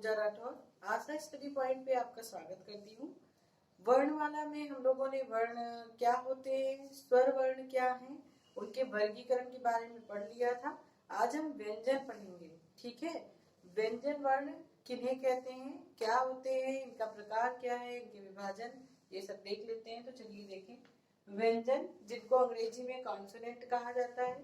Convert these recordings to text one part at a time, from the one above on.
पूजा राठौर। आशा study point पे आपका स्वागत करती हूँ। वर्णमाला में हम लोगों ने वर्ण क्या होते हैं, स्वर वर्ण क्या हैं, उनके वर्गीकरण के बारे में पढ़ लिया था। आज हम व्यंजन पढ़ेंगे। ठीक है, व्यंजन वर्ण किन्हें कहते हैं, क्या होते हैं, इनका प्रकार क्या है, इनके विभाजन, ये सब देख लेते हैं। तो चलिए देखें। व्यंजन, जिनको अंग्रेजी में कॉन्सोनेंट कहा जाता है,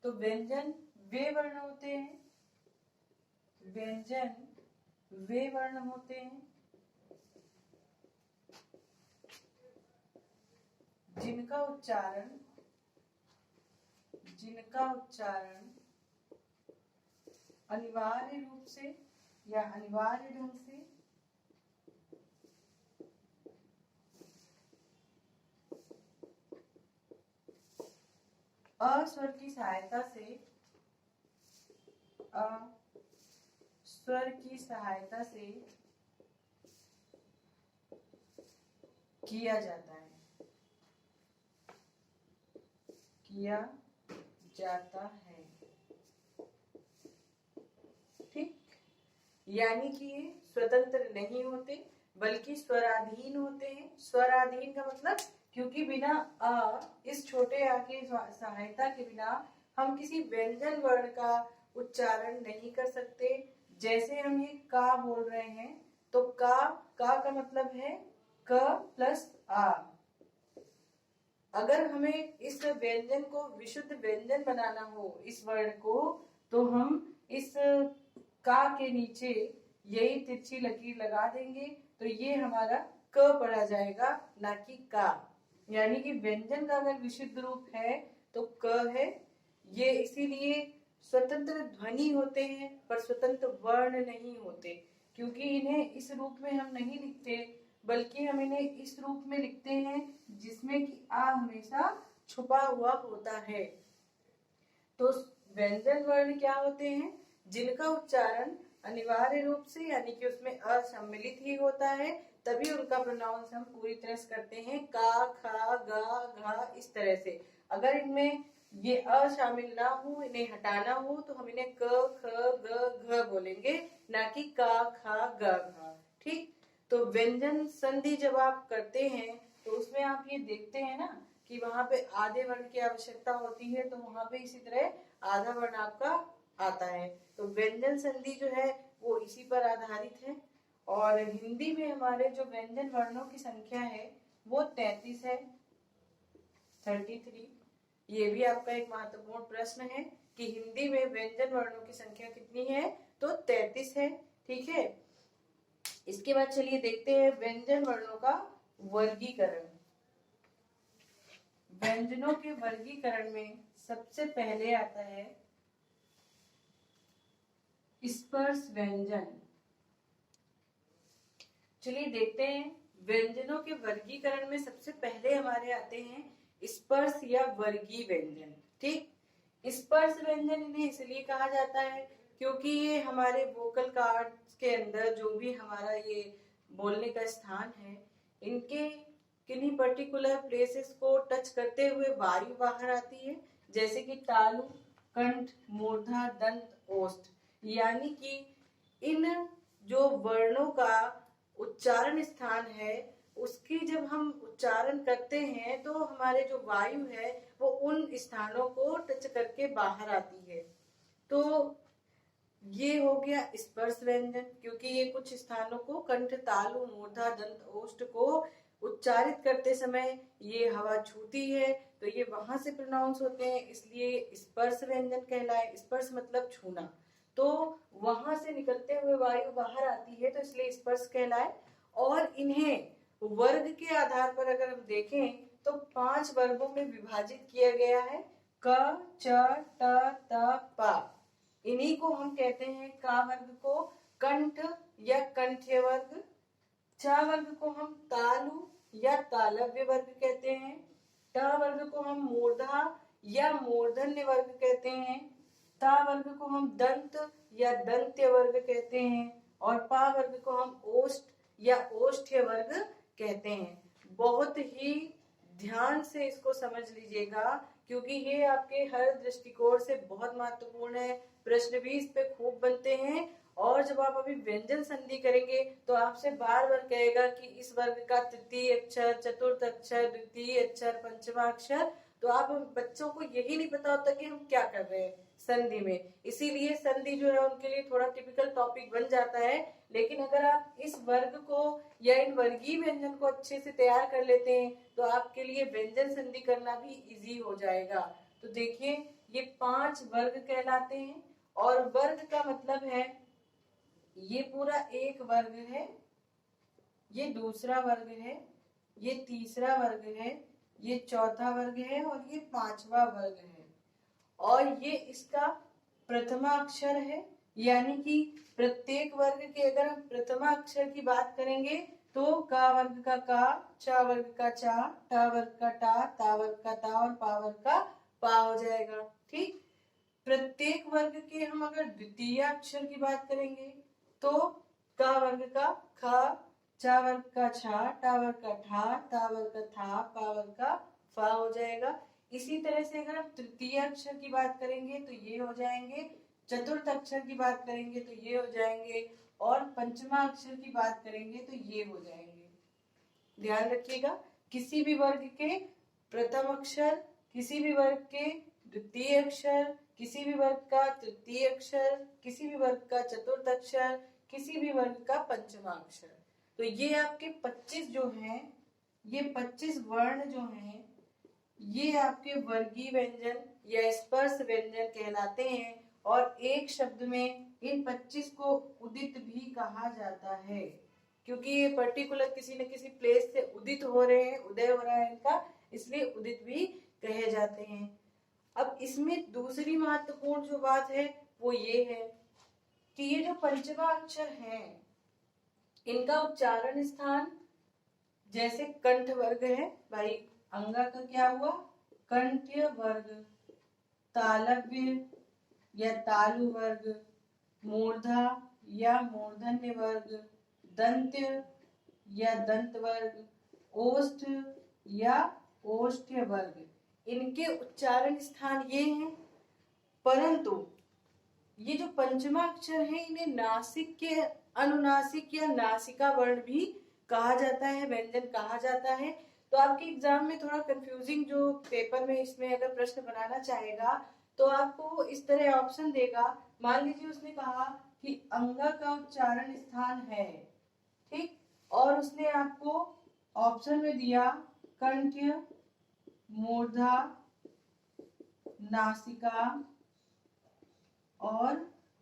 तो व्यंजन वे वर्ण होते हैं, व्यंजन वे वर्ण होते हैं जिनका उच्चारण अनिवार्य रूप से या अनिवार्य ढंग से अस्वर की सहायता से किया जाता है, ठीक। यानी कि ये स्वतंत्र नहीं होते बल्कि स्वराधीन होते हैं। स्वराधीन का मतलब, क्योंकि बिना इस छोटे आ की सहायता के बिना हम किसी व्यंजन वर्ण का उच्चारण नहीं कर सकते। जैसे हम ये का बोल रहे हैं, तो का मतलब है क प्लस आ। अगर हमें इस व्यंजन को विशुद्ध व्यंजन बनाना हो, इस वर्ण को, तो हम इस का के नीचे यही तिरछी लकीर लगा देंगे, तो ये हमारा क पढ़ा जाएगा, ना कि का। यानी कि व्यंजन का अगर विशुद्ध रूप है तो क है। ये इसीलिए स्वतंत्र ध्वनि होते हैं पर स्वतंत्र वर्ण नहीं होते, क्योंकि इन्हें इस रूप में हम नहीं लिखते बल्कि हम इन्हें इस रूप में लिखते हैं जिसमें कि आ हमेशा छुपा हुआ होता है। तो व्यंजन वर्ण क्या होते हैं, जिनका उच्चारण अनिवार्य रूप से यानी कि उसमें अ सम्मिलित ही होता है, तभी उनका प्रोनाउंस हम पूरी तरह से करते हैं। का, खा, गा, घा, इस तरह से। अगर इनमें ये अ शामिल ना हो, इन्हें हटाना हो, तो हम इन्हें क, ख, ग, घ बोलेंगे, ना कि का, खा, गा, घा। ठीक। तो व्यंजन संधि जब आप करते हैं तो उसमें आप ये देखते हैं ना कि वहां पे आधे वर्ण की आवश्यकता होती है, तो वहां पे इसी तरह आधा वर्ण आपका आता है। तो व्यंजन संधि जो है वो इसी पर आधारित है। और हिंदी में हमारे जो व्यंजन वर्णों की संख्या है वो 33 है, 33। ये भी आपका एक महत्वपूर्ण प्रश्न है कि हिंदी में व्यंजन वर्णों की संख्या कितनी है, तो 33 है। ठीक है। इसके बाद चलिए देखते हैं व्यंजन वर्णों का वर्गीकरण। व्यंजनों के वर्गीकरण में सबसे पहले आता है स्पर्श व्यंजन। चलिए देखते हैं, व्यंजनों के वर्गीकरण में सबसे पहले हमारे आते हैं स्पर्श या वर्गीय व्यंजन। ठीक। स्पर्श व्यंजन इन्हें इसलिए कहा जाता है क्योंकि ये हमारे वोकल कार्ड्स के अंदर जो भी हमारा ये बोलने का स्थान है, इनके किन्हीं पर्टिकुलर प्लेसेस को टच करते हुए वायु बाहर आती है, जैसे कि तालु, कंठ, मूर्धा, दंत, ओष्ठ। यानी कि इन जो वर्णों का उच्चारण स्थान है उसकी जब हम उच्चारण करते हैं तो हमारे जो वायु है वो उन स्थानों को टच करके बाहर आती है। तो ये हो गया स्पर्श व्यंजन, क्योंकि ये कुछ स्थानों को कंठ, तालु, मूर्धा, दंत, ओष्ठ को उच्चारित करते समय ये हवा छूती है, तो ये वहां से प्रोनाउंस होते हैं, इसलिए स्पर्श व्यंजन कहलाए। स्पर्श मतलब छूना, तो वहां से निकलते हुए वायु बाहर आती है, तो इसलिए स्पर्श कहलाए। और इन्हें वर्ग के आधार पर अगर हम देखें तो 5 वर्गों में विभाजित किया गया है। क, च, ट, त, पा। इन्हीं को हम कहते हैं का वर्ग को कंठ या कंठ्य वर्ग, च वर्ग को हम तालु या तालव्य वर्ग कहते हैं, ट वर्ग को हम मूर्धा या मूर्धन्य वर्ग कहते हैं, ता वर्ग को हम दंत या दंत्य वर्ग कहते हैं, और पा वर्ग को हम ओष्ठ या ओष्ठ्य वर्ग कहते हैं। बहुत ही ध्यान से इसको समझ लीजिएगा, क्योंकि ये आपके हर दृष्टिकोण से बहुत महत्वपूर्ण है। प्रश्न भी इस पे खूब बनते हैं और जब आप अभी व्यंजन संधि करेंगे तो आपसे बार बार कहेगा कि इस वर्ग का तृतीय अक्षर, चतुर्थ अक्षर, द्वितीय अक्षर, पंचमा अक्षर। तो आप बच्चों को यही नहीं पता होता कि हम क्या कर रहे हैं संधि में, इसीलिए संधि जो है उनके लिए थोड़ा टिपिकल टॉपिक बन जाता है। लेकिन अगर आप इस वर्ग को या इन वर्गीय व्यंजन को अच्छे से तैयार कर लेते हैं तो आपके लिए व्यंजन संधि करना भी इजी हो जाएगा। तो देखिए ये 5 वर्ग कहलाते हैं, और वर्ग का मतलब है ये पूरा एक वर्ग है, ये दूसरा वर्ग है, ये तीसरा वर्ग है, ये चौथा वर्ग है और ये 5वां वर्ग है। और ये इसका प्रथमा अक्षर है, यानी कि प्रत्येक वर्ग के अगर हम प्रथमा अक्षर की बात करेंगे तो का वर्ग का का, चा वर्ग का चा, टा वर्ग का टा, ता वर्ग का ता और पा वर्ग का पा हो जाएगा। ठीक, प्रत्येक वर्ग के हम अगर द्वितीय अक्षर की बात करेंगे तो का वर्ग का खा, चा वर्ग का छा, टा वर्ग का ठा, ता वर्ग का था, पा वर्ग का फा हो जाएगा। इसी तरह से अगर हम तृतीय अक्षर की बात करेंगे तो ये हो जाएंगे, चतुर्थ अक्षर की बात करेंगे तो ये हो जाएंगे, और पंचमा अक्षर की बात करेंगे तो ये हो जाएंगे। ध्यान रखिएगा, किसी भी वर्ग के प्रथम अक्षर, किसी भी वर्ग के द्वितीय अक्षर, किसी भी वर्ग का तृतीय अक्षर, किसी भी वर्ग का चतुर्थ अक्षर, किसी भी वर्ग का पंचमा अक्षर। तो ये आपके 25 जो हैं, ये 25 वर्ण जो हैं, ये आपके वर्गीय व्यंजन या स्पर्श व्यंजन कहलाते हैं। और एक शब्द में इन 25 को उदित भी कहा जाता है, क्योंकि ये पर्टिकुलर किसी न किसी प्लेस से उदित हो रहे हैं, उदय हो रहा है इनका, इसलिए उदित भी कहे जाते हैं। अब इसमें दूसरी महत्वपूर्ण जो बात है वो ये है कि ये जो पंचमा अक्षर हैं इनका उच्चारण स्थान, जैसे कंठ वर्ग है भाई, अंगा का क्या हुआ, कंठ्य वर्ग, तालव्य या तालु वर्ग, मूर्धा या मूर्धन्य वर्ग, दंत्य या दंत वर्ग, ओष्ठ या ओष्ठ्य वर्ग, इनके उच्चारण स्थान ये हैं। परंतु ये जो पंचमा अक्षर है इन्हें नासिक के अनुनासिक या नासिका वर्ण भी कहा जाता है, व्यंजन कहा जाता है। तो आपके एग्जाम में थोड़ा कंफ्यूजिंग जो पेपर में इसमें अगर प्रश्न बनाना चाहेगा तो आपको इस तरह ऑप्शन देगा। मान लीजिए उसने कहा कि अंगा का उच्चारण स्थान है, ठीक, और उसने आपको ऑप्शन में दिया कंठ्य, मूर्धा, नासिका और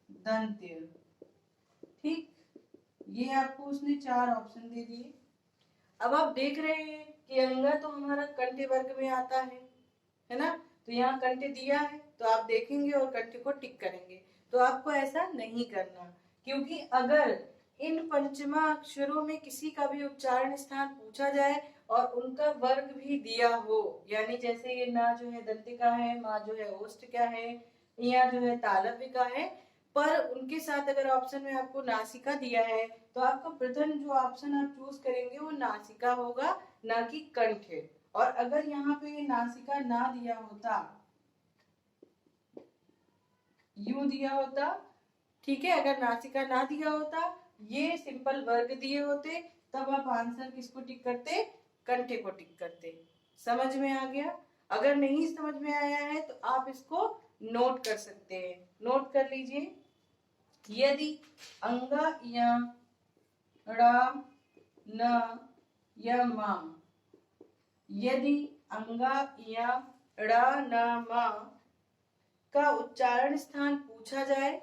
दंत्य। ठीक, ये आपको उसने 4 ऑप्शन दे दिए। अब आप देख रहे हैं कि अंगा तो हमारा कंठ वर्ग में आता है ना, तो यहाँ कंठ दिया है तो आप देखेंगे और कंठ को टिक करेंगे। तो आपको ऐसा नहीं करना, क्योंकि अगर इन पंचमा अक्षरों में किसी का भी उच्चारण स्थान पूछा जाए और उनका वर्ग भी दिया हो, यानी जैसे ये ना जो है दंतिका है, माँ जो है ओष्ठ क्या है, यहाँ जो है तालव्य का है, पर उनके साथ अगर ऑप्शन में आपको नासिका दिया है तो आपका प्रथम जो ऑप्शन आप चूज करेंगे वो नासिका होगा, ना कि कंठ। और अगर यहाँ पे नासिका ना दिया होता, यूं दिया होता, ठीक है, अगर नासिका ना दिया होता, ये सिंपल वर्ग दिए होते, तब आप आंसर किसको टिक करते, कंठे को टिक करते। समझ में आ गया? अगर नहीं समझ में आया है तो आप इसको नोट कर सकते हैं, नोट कर लीजिए। यदि अंगा या ड़ा न या मा, यदि अंगा या ड़ा न मा का उच्चारण स्थान पूछा जाए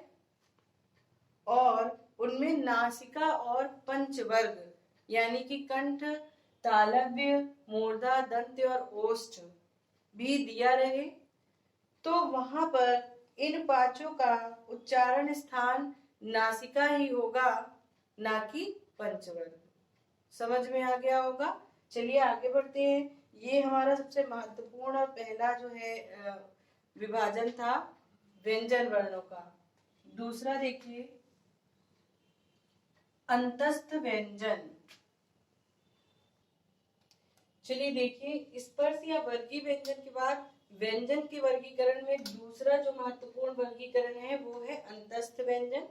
और उनमें नासिका और पंचवर्ग यानी कि कंठ, तालव्य, मूर्धा, दंत्य और ओष्ठ भी दिया रहे, तो वहां पर इन पांचों का उच्चारण स्थान नासिका ही होगा, ना कि पंचवर्ग। समझ में आ गया होगा? चलिए आगे बढ़ते हैं। ये हमारा सबसे महत्वपूर्ण और पहला जो है विभाजन था व्यंजन वर्णों का। दूसरा देखिए अंतस्थ व्यंजन। चलिए देखिए, स्पर्श या वर्गीय व्यंजन के बाद व्यंजन के वर्गीकरण में दूसरा जो महत्वपूर्ण वर्गीकरण है वो है अंतस्थ व्यंजन।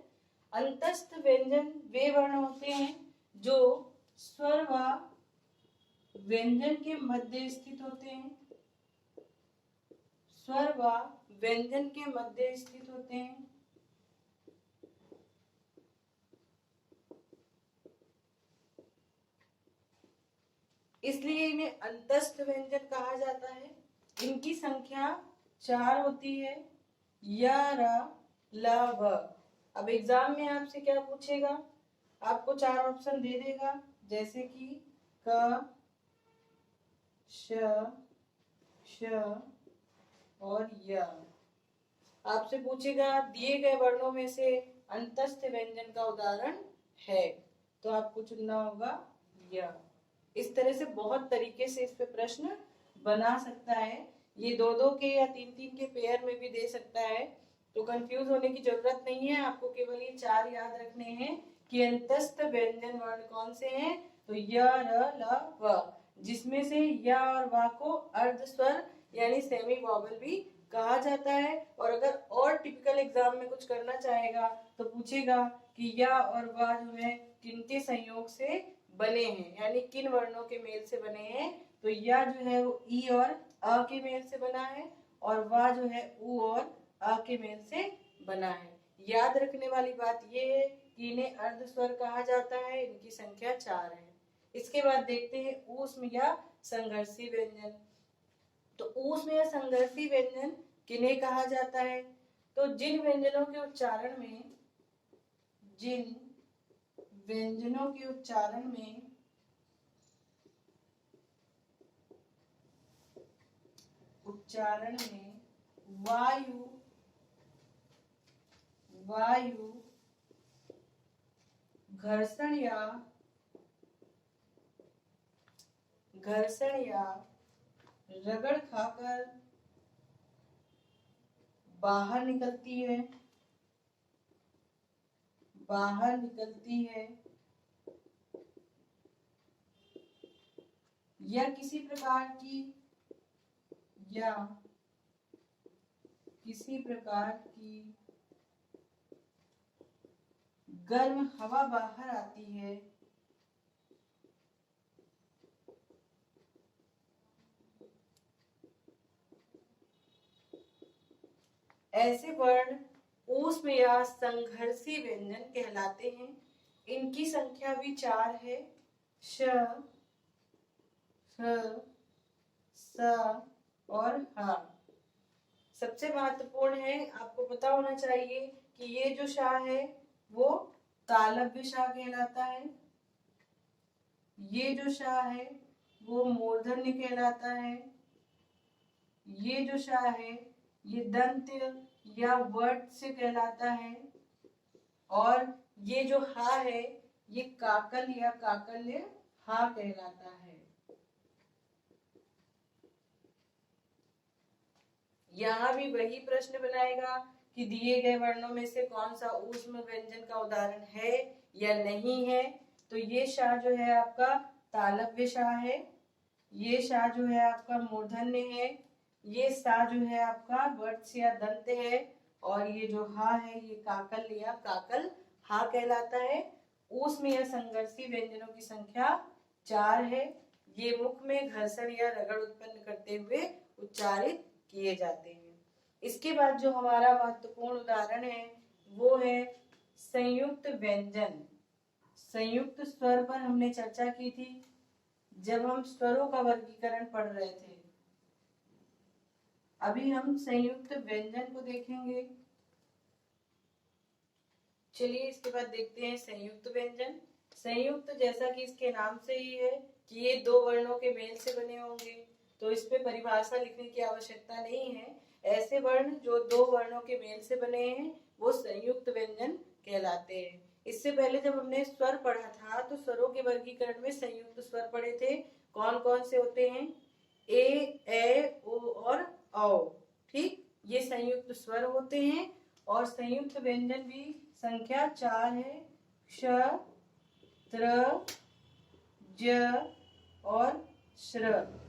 अंतस्थ व्यंजन वे वर्ण होते हैं जो स्वर व व्यंजन के मध्य स्थित होते हैं। स्वर व व्यंजन के मध्य स्थित होते हैं। इसलिए इन्हें अंतस्थ व्यंजन कहा जाता है। इनकी संख्या 4 होती है, य, र, ल, व। अब एग्जाम में आपसे क्या पूछेगा, आपको 4 ऑप्शन दे देगा, जैसे कि क, श, और य। आपसे पूछेगा दिए गए वर्णों में से अंतस्थ व्यंजन का उदाहरण है, तो आपको चुनना होगा य। इस तरह से बहुत तरीके से इस पे प्रश्न बना सकता है। ये 2-2 के या 3-3 के पेयर में भी दे सकता है, तो कंफ्यूज होने की जरूरत नहीं है। आपको केवल ये 4 याद रखने हैं कि अंतस्थ व्यंजन वर्ण कौन से हैं, तो य, र, ल, व, जिसमें से य और व को अर्ध स्वर यानी सेमी वॉवल भी कहा जाता है। और अगर और टिपिकल एग्जाम में कुछ करना चाहेगा तो पूछेगा कि य और व जो है किनके संयोग से बने हैं, यानी किन वर्णों के मेल से बने हैं। तो य जो है वो ई और अ के मेल से बना है, और व जो है उ और अ के मेल से बना है। याद रखने वाली बात ये है कि इन्हें अर्ध स्वर कहा जाता है। इनकी संख्या 4 है। इसके बाद देखते हैं ऊष्म या संघर्षी व्यंजन। तो ऊष्म या संघर्षी व्यंजन किन्हें कहा जाता है, तो जिन व्यंजनों के उच्चारण में वायु घर्षण या रगड़ खाकर बाहर निकलती है या किसी प्रकार की गर्म हवा बाहर आती है, ऐसे वर्ण ऊष्म या संघर्षी व्यंजन कहलाते हैं। इनकी संख्या भी 4 है, श, स और ह। सबसे महत्वपूर्ण है, आपको पता होना चाहिए कि ये जो शा है वो तालव्य शा कहलाता है, ये जो शा है वो मूर्धन्य कहलाता है, ये जो शा है ये दंत या वर्ट से कहलाता है, और ये जो हा है ये काकल या काकल्य हा कहलाता है। यहाँ भी वही प्रश्न बनाएगा कि दिए गए वर्णों में से कौन सा ऊष्म व्यंजन का उदाहरण है या नहीं है। तो ये शा जो है आपका तालव्य शा है, ये शा जो है आपका मूर्धन्य है, ये सा जो है आपका वर्त्स या दंत है, और ये जो हा है ये काकल या काकल हा कहलाता है। ऊष्म या संघर्षी व्यंजनों की संख्या 4 है। ये मुख में घर्षण या रगड़ उत्पन्न करते हुए उच्चारित किए जाते हैं। इसके बाद जो हमारा महत्वपूर्ण उदाहरण है वो है संयुक्त व्यंजन। संयुक्त स्वर पर हमने चर्चा की थी जब हम स्वरों का वर्गीकरण पढ़ रहे थे। अभी हम संयुक्त व्यंजन को देखेंगे। चलिए इसके बाद देखते हैं संयुक्त व्यंजन। संयुक्त जैसा कि इसके नाम से ही है कि ये 2 वर्णों के मेल से बने होंगे, तो इस पे परिभाषा लिखने की आवश्यकता नहीं है। ऐसे वर्ण जो 2 वर्णों के मेल से बने हैं वो संयुक्त व्यंजन कहलाते हैं। इससे पहले जब हमने स्वर पढ़ा था तो स्वरों के वर्गीकरण में संयुक्त स्वर पढ़े थे। कौन कौन से होते हैं, ए, ओ और औ। ठीक, ये संयुक्त स्वर होते हैं। और संयुक्त व्यंजन भी संख्या 4 है, श, त्र, ज और श्र।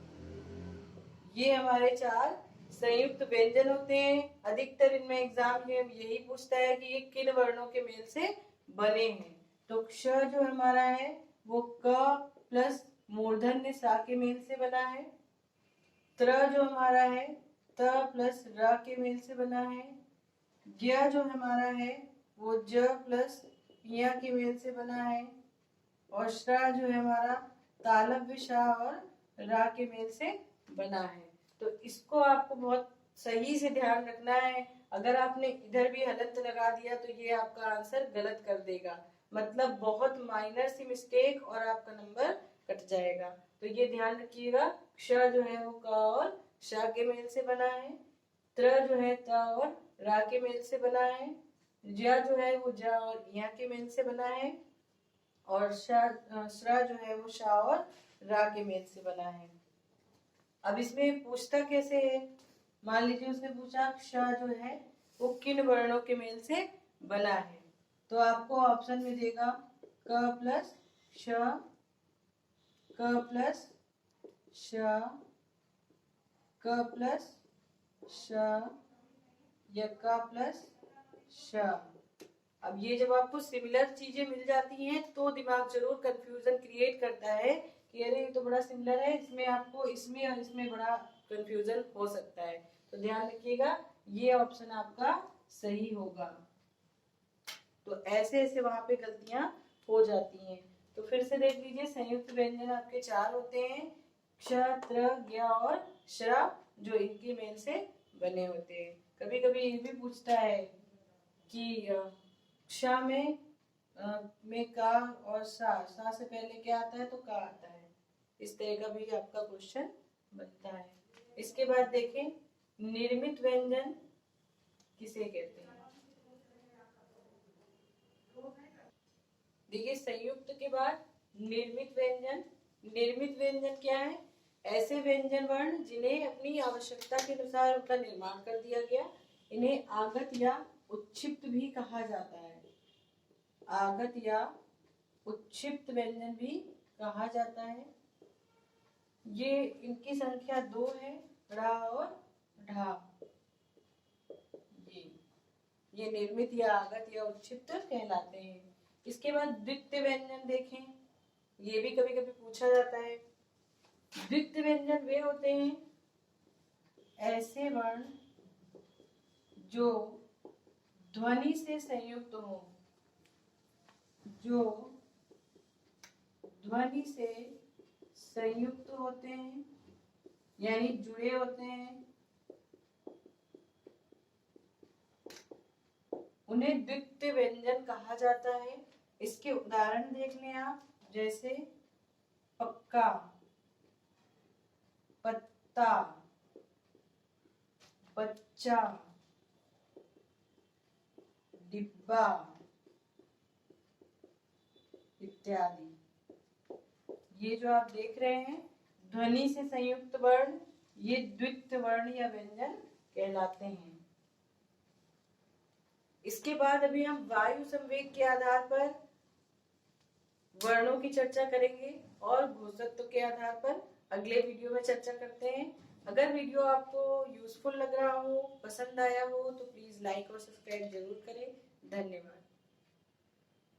ये हमारे 4 संयुक्त व्यंजन होते हैं। अधिकतर इनमें एग्जाम में यही पूछता है कि ये किन वर्णों के मेल से बने हैं। तो क्ष जो हमारा है वो क प्लस मूर्धन्य सा के मेल से बना है। त्र जो हमारा है त प्लस र के मेल से बना है। ज्ञ जो हमारा है वो ज प्लस य के मेल से बना है। और श्रा जो है हमारा तालव्य शा और रा के मेल से बना है। तो इसको आपको बहुत सही से ध्यान रखना है। अगर आपने इधर भी हलंत लगा दिया तो ये आपका आंसर गलत कर देगा, मतलब बहुत माइनर सी मिस्टेक और आपका नंबर कट जाएगा। तो ये ध्यान रखिएगा, क्ष जो है वो क और श के मेल से बना है। त्र जो है त और रा के मेल से बना है। ज्या जो है वो ज और य के मेल से बना है। और श्रा जो है वो शा और रा के मेल से बना है। अब इसमें पूछता कैसे है, मान लीजिए उसने पूछा क्ष जो है वो किन वर्णों के मेल से बना है, तो आपको ऑप्शन में देगा क प्लस श, क प्लस श, क प्लस श या क प्लस श। अब ये जब आपको सिमिलर चीजें मिल जाती हैं तो दिमाग जरूर कंफ्यूजन क्रिएट करता है कि अरे ये तो बड़ा सिमिलर है, इसमें आपको इसमें और इसमें बड़ा कंफ्यूजन हो सकता है। तो ध्यान रखिएगा ये ऑप्शन आपका सही होगा। तो ऐसे ऐसे वहां पे गलतियां हो जाती हैं। तो फिर से देख लीजिए, संयुक्त व्यंजन आपके 4 होते हैं, क्ष, त्र, ज्ञ और श्रा, जो इनके मेल से बने होते हैं। कभी कभी ये भी पूछता है कि क्ष में का और सा से पहले क्या आता है, तो का आता है। इस तरह का भी आपका क्वेश्चन बनता है। इसके बाद देखें निर्मित व्यंजन किसे कहते हैं। देखिए संयुक्त के बाद निर्मित व्यंजन। निर्मित व्यंजन क्या है, ऐसे व्यंजन वर्ण जिन्हें अपनी आवश्यकता के अनुसार उनका निर्माण कर दिया गया। इन्हें आगत या उच्छिप्त भी कहा जाता है। आगत या उच्छिप्त व्यंजन भी कहा जाता है। ये इनकी संख्या 2 है, रा और ढा। ये निर्मित या आगत या उच्छिप्त कहलाते हैं। इसके बाद द्वितीय व्यंजन देखें, ये भी कभी कभी पूछा जाता है। द्वितीय व्यंजन वे होते हैं ऐसे वर्ण जो ध्वनि से संयुक्त हो, जो ध्वनि से संयुक्त होते हैं यानी जुड़े होते हैं, उन्हें द्वितीय व्यंजन कहा जाता है। इसके उदाहरण देख लें आप, जैसे पक्का, पत्ता, बच्चा, डिब्बा इत्यादि। ये जो आप देख रहे हैं ध्वनि से संयुक्त वर्ण, ये द्वितीय वर्ण या व्यंजन कहलाते हैं। इसके बाद अभी हम वायु संवेग के आधार पर वर्णों की चर्चा करेंगे और घोषत्व के आधार पर अगले वीडियो में चर्चा करते हैं। अगर वीडियो आपको यूजफुल लग रहा हो, पसंद आया हो, तो प्लीज लाइक और सब्सक्राइब जरूर करें। धन्यवाद।